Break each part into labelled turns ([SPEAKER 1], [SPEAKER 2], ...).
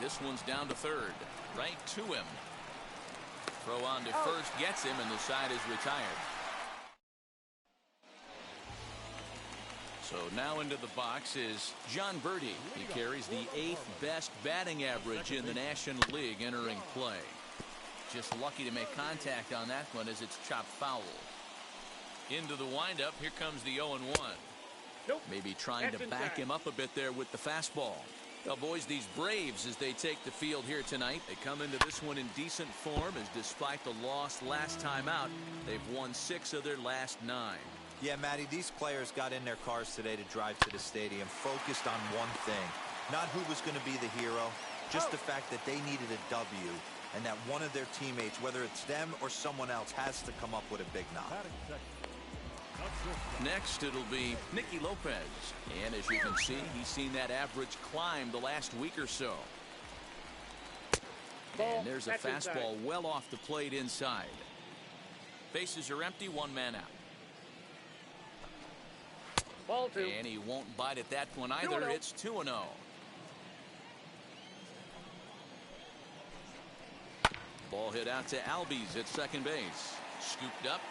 [SPEAKER 1] This one's down to third. Right to him. Throw on to first gets him, and the side is retired. So now into the box is John Birdie. He carries the 8th best batting average in the National League entering play. Just lucky to make contact on that one as it's chopped foul. Into the windup. Here comes the 0-1. Maybe trying to back him up a bit there with the fastball. Well, boys, these Braves, as they take the field here tonight, they come into this one in decent form, as despite the loss last time out, they've won 6 of their last 9.
[SPEAKER 2] Yeah, Matty, these players got in their cars today to drive to the stadium focused on one thing. Not who was going to be the hero, just the fact that they needed a W, and that one of their teammates, whether it's them or someone else, has to come up with a big knock.
[SPEAKER 1] Next, it'll be Nicky Lopez. And as you can see, he's seen that average climb the last week or so. And there's a fastball well off the plate inside. Bases are empty, 1 man out.
[SPEAKER 3] Ball 2.
[SPEAKER 1] And he won't bite at that one either. It's 2-0. Ball hit out to Albies at second base. Scooped up.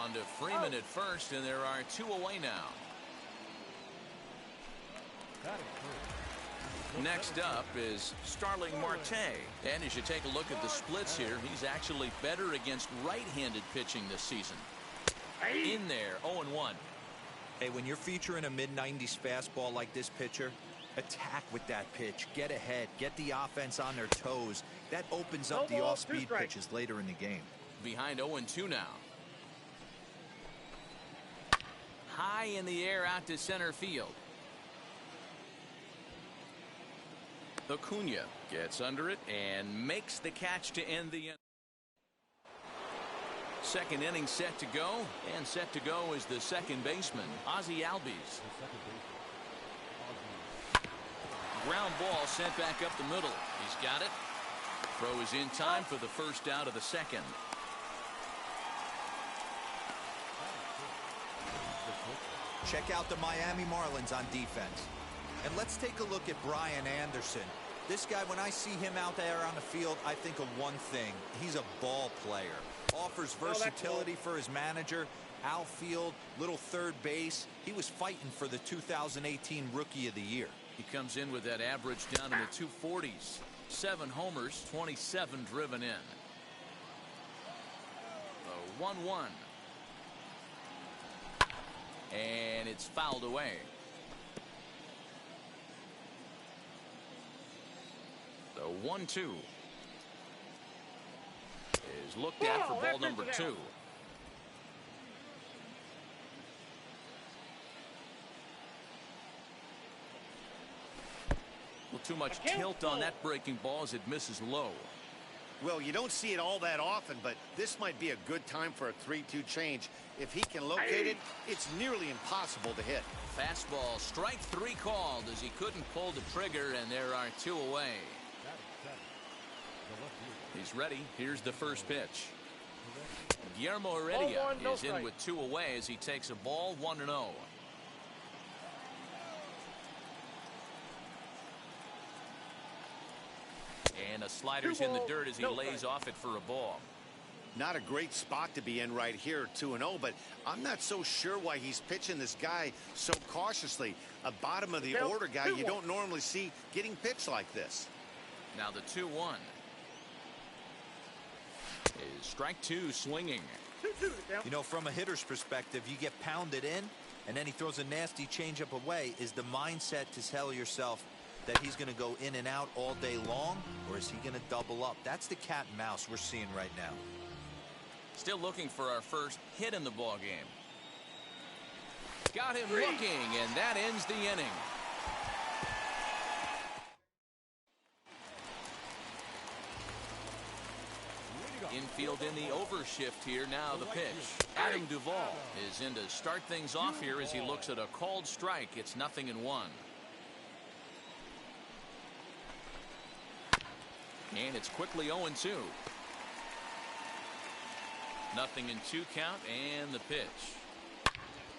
[SPEAKER 1] On to Freeman at first, and there are 2 away now. Next up is Starling Marte. And as you take a look at the splits here, he's actually better against right-handed pitching this season. In there, 0-1.
[SPEAKER 2] Hey, when you're featuring a mid-90s fastball like this pitcher, attack with that pitch. Get ahead. Get the offense on their toes. That opens up the off-speed pitches later in the game.
[SPEAKER 1] Behind 0-2 now. High in the air out to center field. Acuna gets under it and makes the catch to end the inning. Second inning set to go, and set to go is the second baseman, Ozzie Albies. Ground ball sent back up the middle. He's got it. Throw is in time for the first out of the second.
[SPEAKER 2] Check out the Miami Marlins on defense. And let's take a look at Brian Anderson. This guy, when I see him out there on the field, I think of one thing. He's a ball player. Offers versatility for his manager. Outfield, little third base. He was fighting for the 2018 Rookie of the Year.
[SPEAKER 1] He comes in with that average down in the 240s. 7 homers, 27 driven in. The 1-1. And it's fouled away. The 1-2 is looked at for ball number 2. Well, too much tilt on that breaking ball as it misses low.
[SPEAKER 4] Well, you don't see it all that often, but this might be a good time for a 3-2 change. If he can locate it, it's nearly impossible to hit.
[SPEAKER 1] Fastball, strike 3 called as he couldn't pull the trigger, and there are 2 away. He's ready. Here's the first pitch. Guillermo Heredia is in with 2 away as he takes a ball, 1-0. And a slider's in the dirt as he lays off it for a ball.
[SPEAKER 4] Not a great spot to be in right here, 2-0, but I'm not so sure why he's pitching this guy so cautiously. A bottom of the order guy you don't normally see getting pitched like this.
[SPEAKER 1] Now the 2-1 is strike 2 swinging.
[SPEAKER 2] You know, from a hitter's perspective, you get pounded in and then he throws a nasty changeup away. Is the mindset to tell yourself that he's going to go in and out all day long, or is he going to double up? That's the cat and mouse we're seeing right now.
[SPEAKER 1] Still looking for our first hit in the ball game. Got him looking, and that ends the inning. Infield in the overshift here. Now the pitch. Adam Duvall is in to start things off here as he looks at a called strike. It's 0-1. And it's quickly 0-2. 0-2 count, and the pitch.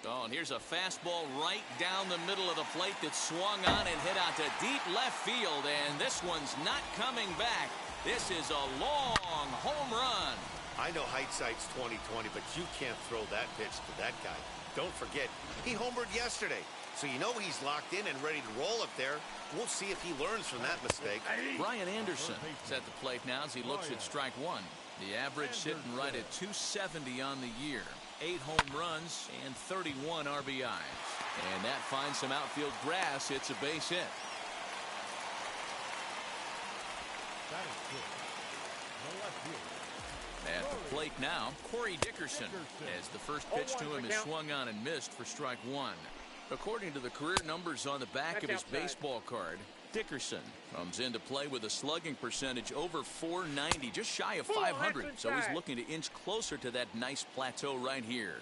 [SPEAKER 1] Oh, and here's a fastball right down the middle of the plate that swung on and hit out to deep left field, and this one's not coming back. This is a long home run.
[SPEAKER 4] I know hindsight's 20/20, but you can't throw that pitch to that guy. Don't forget, he homered yesterday, so you know he's locked in and ready to roll up there. We'll see if he learns from that mistake.
[SPEAKER 1] Brian Anderson is at the plate now as he looks at strike one. The average sitting right at 270 on the year. 8 home runs and 31 RBIs. And that finds some outfield grass. It's a base hit. At the plate now, Corey Dickerson, as the first pitch to him is swung on and missed for strike one. According to the career numbers on the back of his baseball card, Dickerson comes into play with a slugging percentage over .490, just shy of .500. So he's looking to inch closer to that nice plateau right here.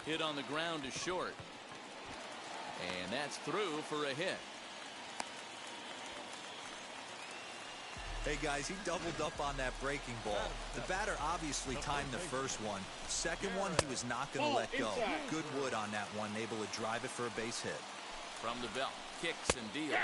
[SPEAKER 1] Hit on the ground to short. And that's through for a hit.
[SPEAKER 2] Hey guys, he doubled up on that breaking ball. The batter obviously timed the first one. Second one, he was not going to let go. Good wood on that one, able to drive it for a base hit.
[SPEAKER 1] From the belt, kicks and deals.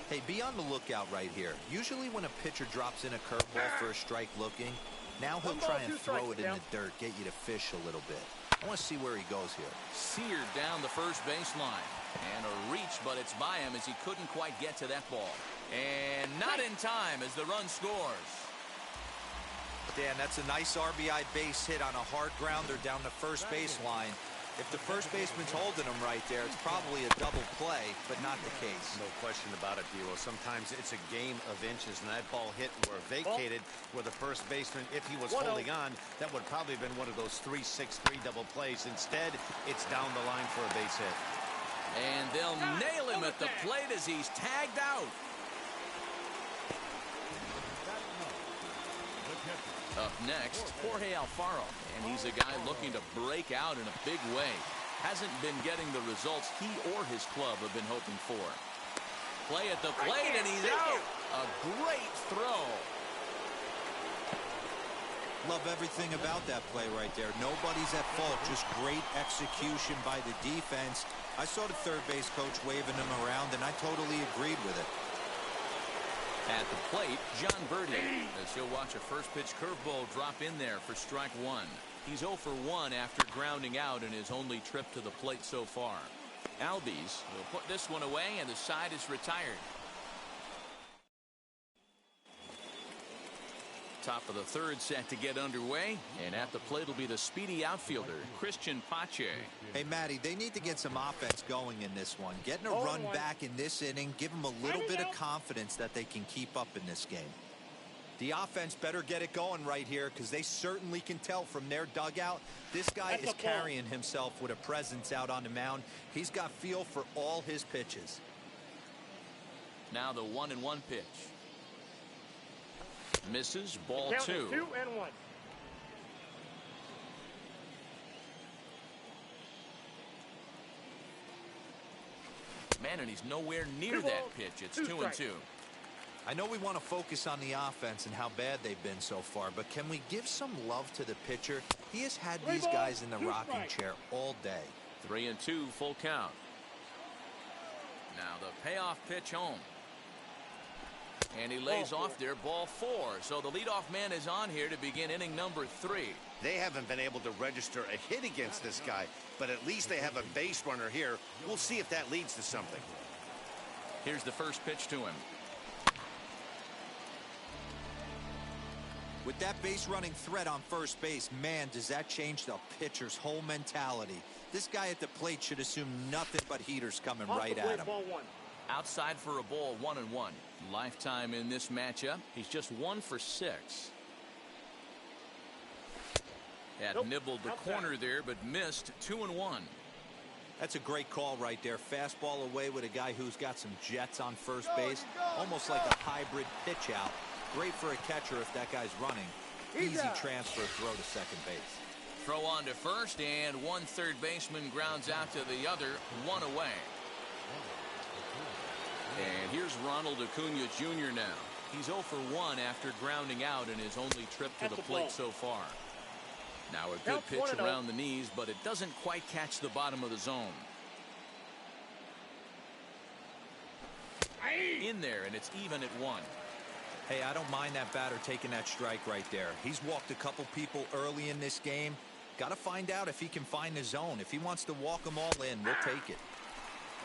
[SPEAKER 2] Hey, be on the lookout right here. Usually when a pitcher drops in a curveball for a strike looking, now he'll try and throw it in the dirt, get you to fish a little bit. I want to see where he goes here.
[SPEAKER 1] Seared down the first baseline. And a reach, but it's by him as he couldn't quite get to that ball. And not in time as the run scores.
[SPEAKER 2] Dan, that's a nice RBI base hit on a hard grounder down the first baseline. If the first baseman's holding him right there, it's probably a double play, but not the case.
[SPEAKER 4] No question about it, D'Lo. Sometimes it's a game of inches, and that ball hit or vacated where the first baseman, if he was holding on, that would probably have been one of those 3-6-3 double plays. Instead, it's down the line for a base hit.
[SPEAKER 1] And they'll nail him at the plate as he's tagged out. Up next, Jorge Alfaro, and he's a guy looking to break out in a big way. Hasn't been getting the results he or his club have been hoping for. Play at the plate, and he's out. A great throw.
[SPEAKER 2] Love everything about that play right there. Nobody's at fault, just great execution by the defense. I saw the third base coach waving him around, and I totally agreed with it.
[SPEAKER 1] At the plate, John Birdie, as he'll watch a first pitch curveball drop in there for strike one. He's 0 for 1 after grounding out in his only trip to the plate so far. Albies will put this one away, and the side is retired. Top of the third set to get underway, and at the plate will be the speedy outfielder, Christian Pache.
[SPEAKER 2] Hey, Matty, they need to get some offense going in this one. Getting a run back in this inning, give them a little bit of confidence that they can keep up in this game. The offense better get it going right here because they certainly can tell from their dugout. This guy is carrying himself with a presence out on the mound. He's got feel for all his pitches.
[SPEAKER 1] Now the 1-1 pitch. Misses, ball 2.
[SPEAKER 3] 2-1.
[SPEAKER 1] Man, and he's nowhere near that pitch. It's 2-2.
[SPEAKER 2] I know we want to focus on the offense and how bad they've been so far, but can we give some love to the pitcher? He has had these guys in the rocking chair all day.
[SPEAKER 1] 3-2, full count. Now the payoff pitch home. And he lays off there, ball 4. So the leadoff man is on here to begin inning number 3.
[SPEAKER 4] They haven't been able to register a hit against this guy, but at least they have a base runner here. We'll see if that leads to something.
[SPEAKER 1] Here's the first pitch to him.
[SPEAKER 2] With that base running threat on first base, man, does that change the pitcher's whole mentality. This guy at the plate should assume nothing but heaters coming right at him.
[SPEAKER 1] Outside for a ball, 1-1. Lifetime in this matchup, he's just 1 for 6. Had nibbled the corner there, but missed. 2-1.
[SPEAKER 2] That's a great call right there. Fastball away with a guy who's got some jets on first base. Almost like a hybrid pitch out. Great for a catcher if that guy's running. Easy transfer throw to second base.
[SPEAKER 1] Throw on to first, and one third baseman grounds out to the other. 1 away. And here's Ronald Acuna Jr. now. He's 0 for 1 after grounding out in his only trip to the plate so far. Now a good pitch around the knees, but it doesn't quite catch the bottom of the zone. In there, and it's even at 1.
[SPEAKER 2] Hey, I don't mind that batter taking that strike right there. He's walked a couple people early in this game. Got to find out if he can find the zone. If he wants to walk them all in, we'll take it.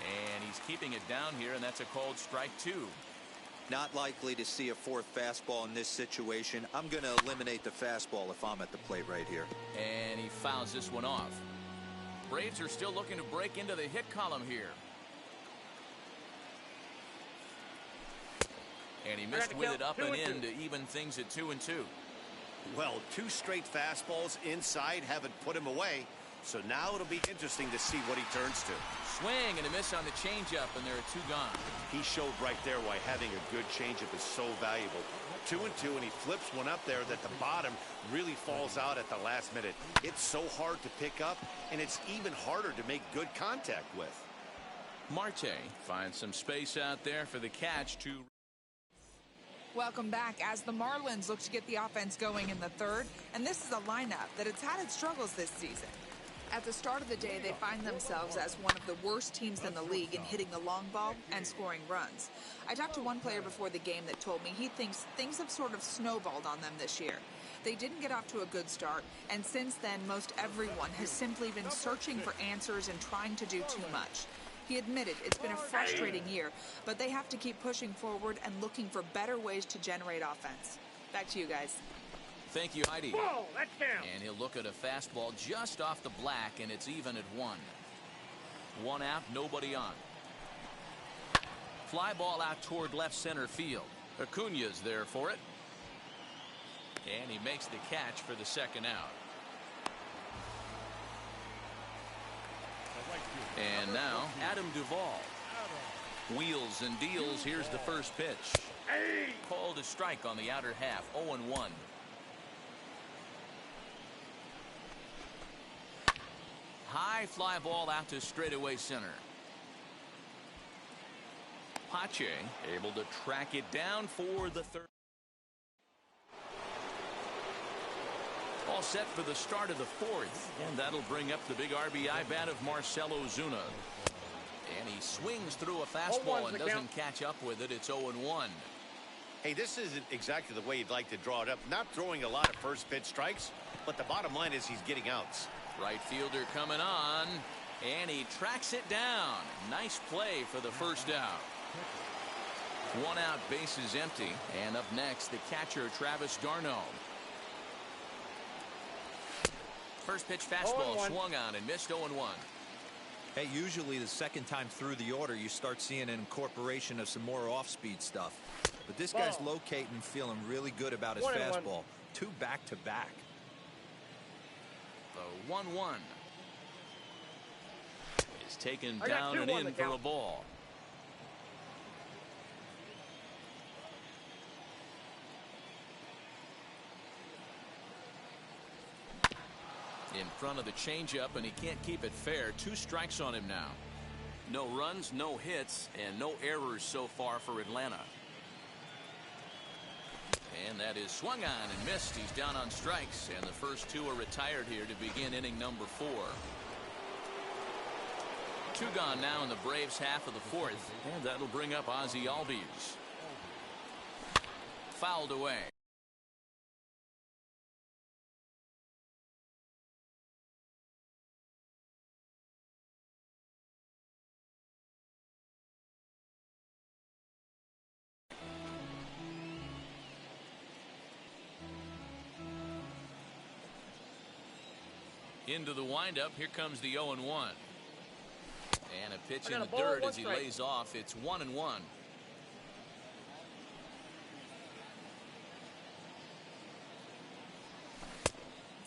[SPEAKER 1] And he's keeping it down here, and that's a called strike 2.
[SPEAKER 2] Not likely to see a fourth fastball in this situation. I'm going to eliminate the fastball if I'm at the plate right here.
[SPEAKER 1] And he fouls this one off. Braves are still looking to break into the hit column here. And he missed with it up and in to even things at 2-2.
[SPEAKER 4] Well, 2 straight fastballs inside haven't put him away. So now it'll be interesting to see what he turns to.
[SPEAKER 1] Swing and a miss on the changeup, and there are 2 gone.
[SPEAKER 4] He showed right there why having a good changeup is so valuable. 2-2, and he flips one up there that the bottom really falls out at the last minute. It's so hard to pick up, and it's even harder to make good contact with.
[SPEAKER 1] Marte finds some space out there for the catch to.
[SPEAKER 3] Welcome back as the Marlins look to get the offense going in the third, and this is a lineup that has had its struggles this season. At the start of the day, they find themselves as one of the worst teams in the league in hitting the long ball and scoring runs. I talked to one player before the game that told me he thinks things have sort of snowballed on them this year. They didn't get off to a good start, and since then, most everyone has simply been searching for answers and trying to do too much. He admitted it's been a frustrating year, but they have to keep pushing forward and looking for better ways to generate offense. Back to you guys.
[SPEAKER 1] Thank you, Heidi.
[SPEAKER 5] Whoa, that's down.
[SPEAKER 1] And he'll look at a fastball just off the black, and it's even at 1. 1 out, nobody on. Fly ball out toward left center field. Acuna's there for it. And he makes the catch for the second out. And now, Adam Duvall. Wheels and deals. Here's the first pitch. Called a strike on the outer half. 0-1. High fly ball out to straightaway center. Pache able to track it down for the third. All set for the start of the fourth, and that'll bring up the big RBI bat of Marcell Ozuna. And he swings through a fastball and doesn't catch up with it. It's 0-1.
[SPEAKER 4] Hey, this isn't exactly the way you'd like to draw it up. Not throwing a lot of first pitch strikes, but the bottom line is he's getting outs.
[SPEAKER 1] Right fielder coming on, and he tracks it down. Nice play for the first out. 1 out, bases empty, and up next the catcher Travis d'Arnaud. First pitch fastball swung on and missed. 0-1.
[SPEAKER 2] Hey, usually the second time through the order you start seeing an incorporation of some more off-speed stuff. But this guy's locating and feeling really good about his fastball. 2 back-to-back.
[SPEAKER 1] The 1-1 is taken down and in for a ball. In front of the changeup, and he can't keep it fair. 2 strikes on him now. No runs, no hits, and no errors so far for Atlanta. And that is swung on and missed. He's down on strikes, and the first 2 are retired here to begin inning number 4. 2 gone now in the Braves' half of the fourth, and that'll bring up Ozzie Albies. Fouled away. Into the windup. Here comes the 0-1. And a pitch in the dirt as he lays off. It's 1-1.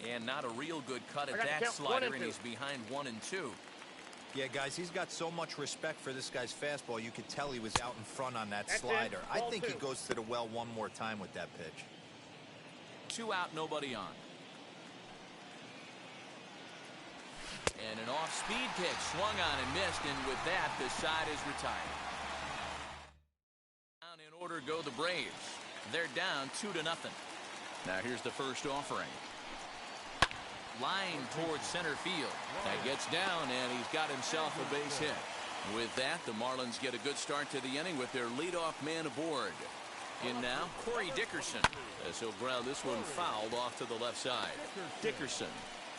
[SPEAKER 1] And not a real good cut at that slider, and he's behind 1-2.
[SPEAKER 2] Yeah, guys, he's got so much respect for this guy's fastball. You could tell he was out in front on that slider. I think he goes to the well one more time with that pitch.
[SPEAKER 1] 2 out, nobody on. And an off-speed pitch swung on and missed, and with that, the side is retired. Down in order go the Braves. They're down 2-0. Now here's the first offering. line towards center field. That gets down, and he's got himself a base hit. With that, the Marlins get a good start to the inning with their leadoff man aboard. In now, Corey Dickerson, as he'll ground this one fouled off to the left side. Dickerson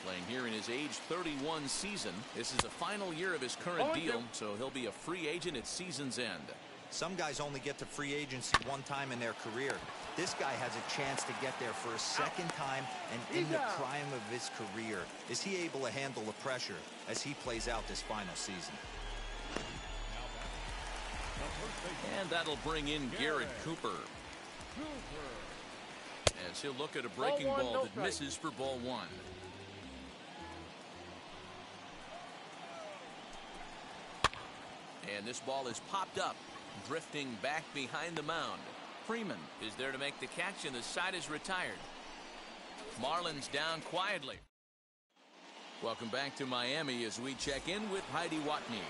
[SPEAKER 1] playing here in his age 31 season. This is the final year of his current deal, so he'll be a free agent at season's end.
[SPEAKER 2] Some guys only get to free agency one time in their career. This guy has a chance to get there for a second time, and in the prime of his career. Is he able to handle the pressure as he plays out this final season?
[SPEAKER 1] And that'll bring in Garrett Cooper, as he'll look at a breaking ball that misses for ball one. And this ball is popped up, drifting back behind the mound. Freeman is there to make the catch, and the side is retired. Marlins down quietly. Welcome back to Miami as we check in with Heidi Watney.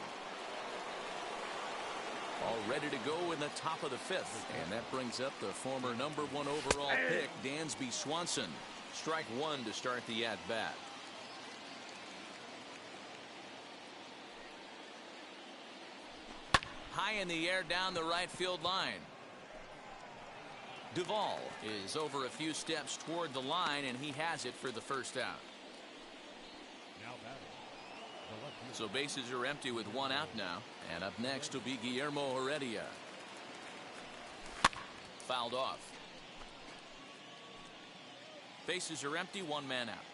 [SPEAKER 1] All ready to go in the top of the fifth. And that brings up the former #1 overall pick, Dansby Swanson. Strike one to start the at-bat. High in the air down the right field line. Duvall is over a few steps toward the line, and he has it for the first out. So bases are empty with one out now. And up next will be Guillermo Heredia. Fouled off. Bases are empty, one man out.